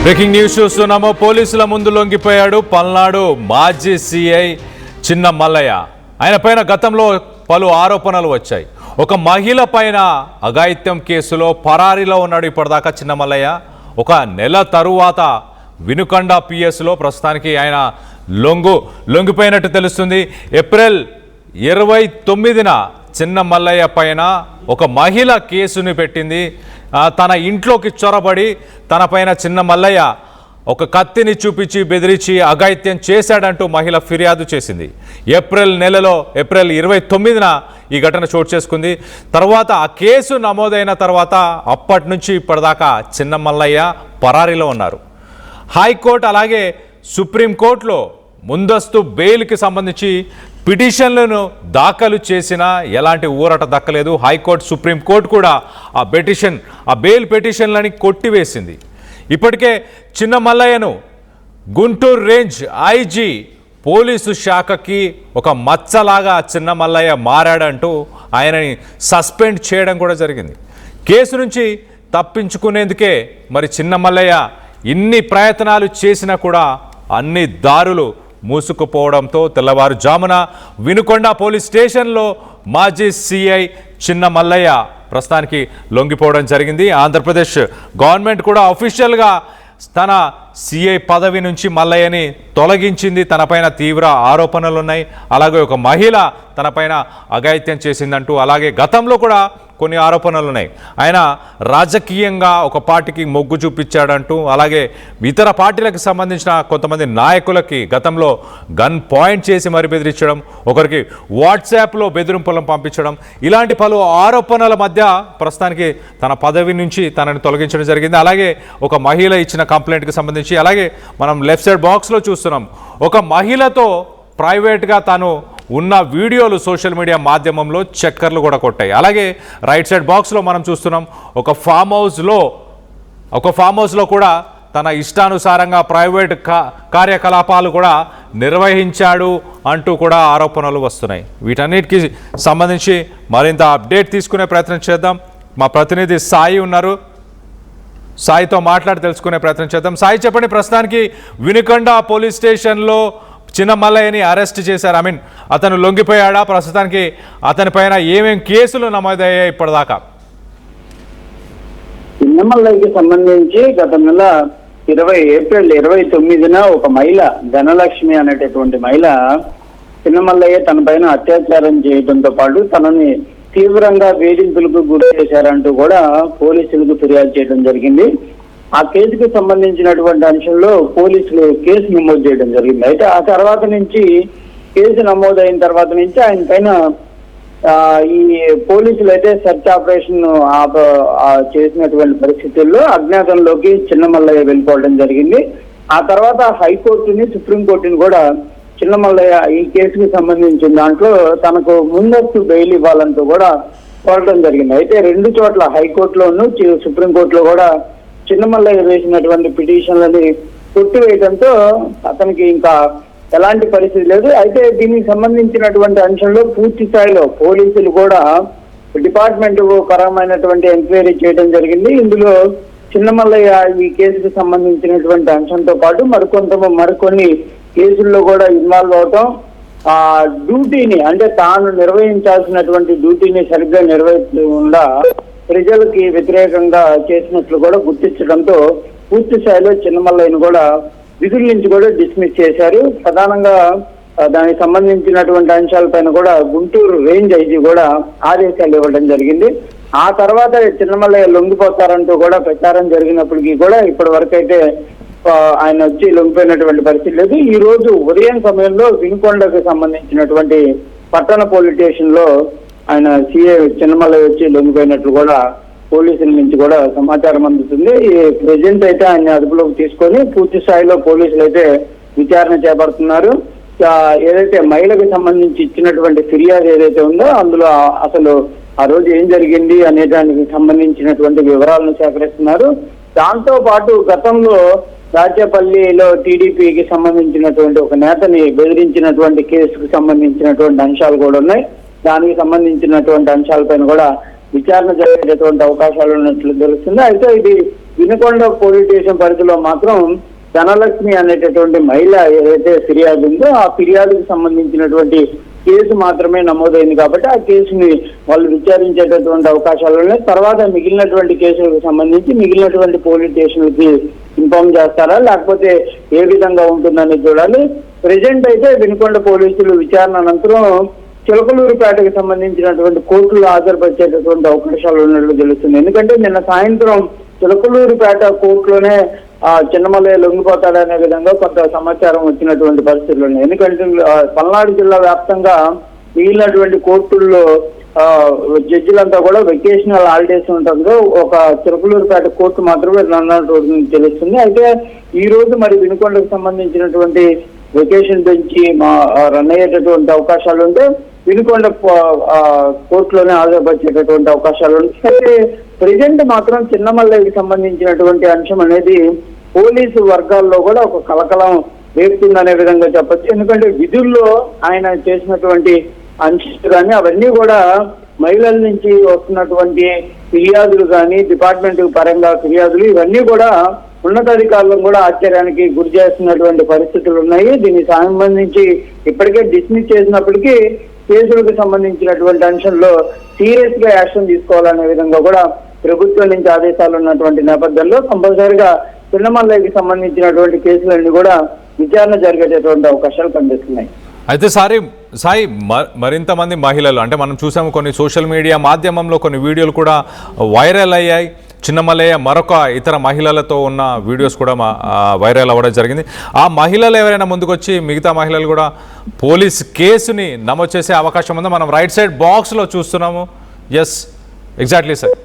Breaking news చూస్తున్నాము. పోలీసుల ముందు లొంగిపోయాడు పల్నాడు మాజీ సీఐ చిన్న మల్లయ్య. ఆయన పైన గతంలో పలు ఆరోపణలు వచ్చాయి. ఒక మహిళ పైన అఘాయిత్యం కేసులో పరారీలో ఉన్నాడు ఇప్పటిదాకా చిన్న మల్లయ్య. ఒక నెల తరువాత వినుకొండ పిఎస్లో ప్రస్తుతానికి ఆయన లొంగిపోయినట్టు తెలుస్తుంది. ఏప్రిల్ 29న చిన్న మల్లయ్య పైన ఒక మహిళ కేసుని పెట్టింది. తన ఇంట్లోకి చొరబడి తన పైన చిన్న మల్లయ్య ఒక కత్తిని చూపించి బెదిరించి అఘాయిత్యం చేశాడంటూ మహిళ ఫిర్యాదు చేసింది. ఏప్రిల్ 29న ఈ ఘటన చోటు చేసుకుంది. తర్వాత ఆ కేసు నమోదైన తర్వాత అప్పటి నుంచి ఇప్పటిదాకా చిన్న మల్లయ్య పరారీలో ఉన్నారు. హైకోర్టు అలాగే సుప్రీంకోర్టులో ముందస్తు బెయిల్కి సంబంధించి పిటిషన్లను దాఖలు చేసినా ఎలాంటి ఊరట దక్కలేదు. హైకోర్టు సుప్రీంకోర్టు కూడా ఆ బెయిల్ పిటిషన్లని కొట్టివేసింది. ఇప్పటికే చిన్న మల్లయ్యను గుంటూరు రేంజ్ ఐజీ పోలీసు శాఖకి ఒక మచ్చలాగా చిన్న మల్లయ్య మారాడంటూ ఆయనని సస్పెండ్ చేయడం కూడా జరిగింది. కేసు నుంచి తప్పించుకునేందుకే మరి చిన్న మల్లయ్య ఇన్ని ప్రయత్నాలు చేసినా కూడా అన్ని దారులు మూసుకుపోవడంతో తెల్లవారుజామున వినుకొండ పోలీస్ స్టేషన్లో మాజీ సిఐ చిన్న మల్లయ్య ప్రస్తుతానికి లొంగిపోవడం జరిగింది. ఆంధ్రప్రదేశ్ గవర్నమెంట్ కూడా అఫీషియల్గా తన సిఐ పదవి నుంచి మల్లయ్యని తొలగించింది. తనపైన తీవ్ర ఆరోపణలు ఉన్నాయి. అలాగే ఒక మహిళ తనపైన అఘాయిత్యం చేసిందంటూ, అలాగే గతంలో కూడా కొన్ని ఆరోపణలు ఉన్నాయి. ఆయన రాజకీయంగా ఒక పార్టీకి మొగ్గు చూపించాడంటూ, అలాగే ఇతర పార్టీలకు సంబంధించిన కొంతమంది నాయకులకి గతంలో గన్ పాయింట్ చేసి మరి బెదిరించడం, ఒకరికి వాట్సాప్లో బెదిరింపులను పంపించడం, ఇలాంటి పలు ఆరోపణల మధ్య ప్రస్తుతానికి తన పదవి నుంచి తనని తొలగించడం జరిగింది. అలాగే ఒక మహిళ ఇచ్చిన కంప్లైంట్కి సంబంధించి, అలాగే మనం లెఫ్ట్ సైడ్ బాక్స్లో చూస్తున్నాం, ఒక మహిళతో ప్రైవేట్గా తాను ఉన్న వీడియోలు సోషల్ మీడియా మాధ్యమంలో చక్కర్లు కూడా కొట్టాయి. అలాగే రైట్ సైడ్ బాక్స్లో మనం చూస్తున్నాం, ఒక ఫామ్ హౌస్లో కూడా తన ఇష్టానుసారంగా ప్రైవేట్ కార్యకలాపాలు కూడా నిర్వహించాడు అంటూ కూడా ఆరోపణలు వస్తున్నాయి. వీటన్నిటికీ సంబంధించి మరింత అప్డేట్ తీసుకునే ప్రయత్నం చేద్దాం. మా ప్రతినిధి సాయి ఉన్నారు, సాయితో మాట్లాడి తెలుసుకునే ప్రయత్నం చేద్దాం. సాయి, చెప్పండి, ప్రస్తుతానికి వినుకొండ పోలీస్ స్టేషన్లో చిన్న మల్లయ్యని అరెస్ట్ చేశారు. అతను లొంగిపోయాడా? ప్రస్తుతానికి అతని పైన ఏమేం కేసులు నమోదయ్యాయి ఇప్పటిదాకా? చిన్న మల్లయ్యకి సంబంధించి గత నెల ఏప్రిల్ 29న ఒక మహిళ, ధనలక్ష్మి అనేటటువంటి మహిళ, చిన్న మల్లయ్య తన పైన అత్యాచారం చేయడంతో పాటు తనని తీవ్రంగా వేధింపులకు గురి చేశారంటూ కూడా పోలీసులకు ఫిర్యాదు చేయడం జరిగింది. ఆ కేసుకు సంబంధించినటువంటి అంశంలో పోలీసులు కేసు నమోదు చేయడం జరిగింది. అయితే ఆ తర్వాత నుంచి, కేసు నమోదైన తర్వాత నుంచి ఆయన పైన ఈ పోలీసులు అయితే సెర్చ్ ఆపరేషన్ చేసినటువంటి పరిస్థితుల్లో అజ్ఞాతంలోకి చిన్న మల్లయ్య వెళ్ళిపోవడం జరిగింది. ఆ తర్వాత హైకోర్టుని, సుప్రీంకోర్టుని కూడా చిన్న మల్లయ్య ఈ కేసుకు సంబంధించిన దాంట్లో తనకు ముందస్తు బెయిల్ ఇవ్వాలంటూ కూడా కోరడం జరిగింది. అయితే రెండు చోట్ల, హైకోర్టులోను సుప్రీంకోర్టులో కూడా చిన్న మల్లయ్య వేసినటువంటి పిటిషన్లని కొట్టివేయడంతో అతనికి ఇంకా ఎలాంటి పరిస్థితి లేదు. అయితే దీనికి సంబంధించినటువంటి అంశంలో పూర్తి స్థాయిలో పోలీసులు కూడా డిపార్ట్మెంట్ పరమైనటువంటి ఎంక్వైరీ చేయడం జరిగింది. ఇందులో చిన్న మల్లయ్య ఈ కేసుకు సంబంధించినటువంటి అంశంతో పాటు మరికొన్ని కేసుల్లో కూడా ఇన్వాల్వ్ అవటం, ఆ డ్యూటీని, అంటే తాను నిర్వహించాల్సినటువంటి డ్యూటీని సరిగ్గా నిర్వహించకుండా ప్రజలకి వ్యతిరేకంగా చేసినట్లు కూడా గుర్తించడంతో పూర్తి స్థాయిలో చిన్న మల్లయ్యను కూడా విధుల నుంచి కూడా డిస్మిస్ చేశారు. ప్రధానంగా దానికి సంబంధించినటువంటి అంశాలపైన కూడా గుంటూరు రేంజ్ ఐజీ కూడా ఆదేశాలు ఇవ్వడం జరిగింది. ఆ తర్వాత చిన్న మల్లయ్య లొంగిపోతారంటూ కూడా ప్రచారం జరిగినప్పటికీ కూడా ఇప్పటి వరకు అయితే ఆయన వచ్చి లొంగిపోయినటువంటి పరిస్థితి లేదు. ఈ రోజు ఉదయం సమయంలో వినుకొండకు సంబంధించినటువంటి పట్టణ పోలీస్ స్టేషన్ లో ఆయన సీఏ చిన్న మల్లయ్య వచ్చి లొంగిపోయినట్లు కూడా పోలీసుల నుంచి కూడా సమాచారం అందుతుంది. ప్రెజెంట్ అయితే ఆయన అదుపులోకి తీసుకొని పూర్తి స్థాయిలో పోలీసులు అయితే విచారణ చేపడుతున్నారు. ఏదైతే మహిళకు సంబంధించి ఇచ్చినటువంటి ఫిర్యాదు ఏదైతే ఉందో అందులో అసలు ఆ రోజు ఏం జరిగింది అనే దానికి సంబంధించినటువంటి వివరాలను సేకరిస్తున్నారు. దాంతో పాటు గతంలో రాజ్యపల్లిలో టీడీపీకి సంబంధించినటువంటి ఒక నేతని బెదిరించినటువంటి కేసుకు సంబంధించినటువంటి అంశాలు కూడా ఉన్నాయి. దానికి సంబంధించినటువంటి అంశాలపైన కూడా విచారణ జరిగేటటువంటి అవకాశాలు ఉన్నట్లు తెలుస్తుంది. అయితే ఇది వినుకొండ పోలీస్ స్టేషన్ పరిధిలో మాత్రం ధనలక్ష్మి అనేటటువంటి మహిళ ఏదైతే ఫిర్యాదు ఉందో ఆ ఫిర్యాదుకు సంబంధించినటువంటి కేసు మాత్రమే నమోదైంది కాబట్టి ఆ కేసుని వాళ్ళు విచారించేటటువంటి అవకాశాలు ఉన్నాయి. తర్వాత మిగిలినటువంటి కేసులకు సంబంధించి మిగిలినటువంటి పోలీస్ స్టేషన్లకి ఇన్ఫార్మ్ చేస్తారా లేకపోతే ఏ విధంగా ఉంటుందని చూడాలి. ప్రెజెంట్ అయితే వినుకొండ పోలీసులు విచారణ అనంతరం చిలకలూరుపేటకు సంబంధించినటువంటి కోర్టులో హాజరుపరిచేటటువంటి అవకాశాలు ఉన్నట్లు తెలుస్తుంది. ఎందుకంటే నిన్న సాయంత్రం చిలకలూరుపేట కోర్టులోనే చిన్నమల్లయ్య లొంగిపోతాడనే విధంగా కొంత సమాచారం వచ్చినటువంటి పరిస్థితులు ఉన్నాయి. ఎందుకంటే పల్నాడు జిల్లా వ్యాప్తంగా మిగిలినటువంటి కోర్టుల్లో జడ్జిలంతా కూడా వెకేషనల్ హాలిడేస్ ఉంటుందో ఒక చిలకలూరుపేట కోర్టు మాత్రమే రన్నట్టు తెలుస్తుంది. అయితే ఈ రోజు మరి వినుకొండకు సంబంధించినటువంటి వెకేషన్ బెంచి రన్ అయ్యేటటువంటి అవకాశాలు ఉంటే వినుకొండ కోర్టులోనే హాజరుపరిచేటటువంటి అవకాశాలు ఉంటాయి. అయితే ప్రెజెంట్ మాత్రం చిన్నమల్లయ్యకి సంబంధించినటువంటి అంశం అనేది పోలీసు వర్గాల్లో కూడా ఒక కలకలం రేపుతుందనే విధంగా చెప్పచ్చు. ఎందుకంటే విధుల్లో ఆయన చేసినటువంటి అంశాలు కానీ అవన్నీ కూడా మహిళల నుంచి వస్తున్నటువంటి ఫిర్యాదులు కానీ డిపార్ట్మెంట్ పరంగా ఫిర్యాదులు ఇవన్నీ కూడా ఉన్నతాధికారులను కూడా ఆశ్చర్యానికి గురి చేస్తున్నటువంటి పరిస్థితులు ఉన్నాయి. దీనికి సంబంధించి ఇప్పటికే డిస్మిస్ చేసినప్పటికీ కేసులకు సంబంధించినటువంటి అంశంలో సీరియస్ గా యాక్షన్ తీసుకోవాలనే విధంగా కూడా ప్రభుత్వం నుంచి ఆదేశాలు ఉన్నటువంటి నేపథ్యంలో కంపల్సరిగా చిన్నమల్లయ్యకి సంబంధించినటువంటి కేసులన్నీ కూడా విచారణ జరిగేటటువంటి అవకాశాలు కనిపిస్తున్నాయి. అయితే సాయి మరింత మంది మహిళలు అంటే మనం చూసాము కొన్ని సోషల్ మీడియా మాధ్యమంలో కొన్ని వీడియోలు కూడా వైరల్ అయ్యాయి. చిన్నమల్లయ్య మరొక ఇతర మహిళలతో ఉన్న వీడియోస్ కూడా వైరల్ అవ్వడం జరిగింది. ఆ మహిళలు ఎవరైనా ముందుకొచ్చి మిగతా మహిళలు కూడా పోలీస్ కేసుని నమోదు చేసే అవకాశం ఉందో మనం రైట్ సైడ్ బాక్స్లో చూస్తున్నాము. Yes, exactly sir.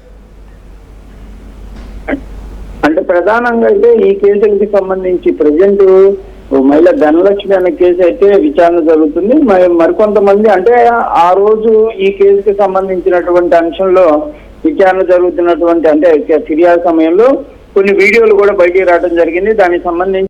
అంటే ప్రధానంగా అయితే ఈ కేసులకి సంబంధించి ప్రజెంట్ మహిళ ధనలక్ష్మి అనే కేసు అయితే విచారణ జరుగుతుంది. మరికొంతమంది అంటే ఆ రోజు ఈ కేసుకి సంబంధించినటువంటి అంశంలో విచారణ జరుగుతున్నటువంటి అంటే ఫిర్యాదు సమయంలో కొన్ని వీడియోలు కూడా బయటికి రావడం జరిగింది. దానికి సంబంధించి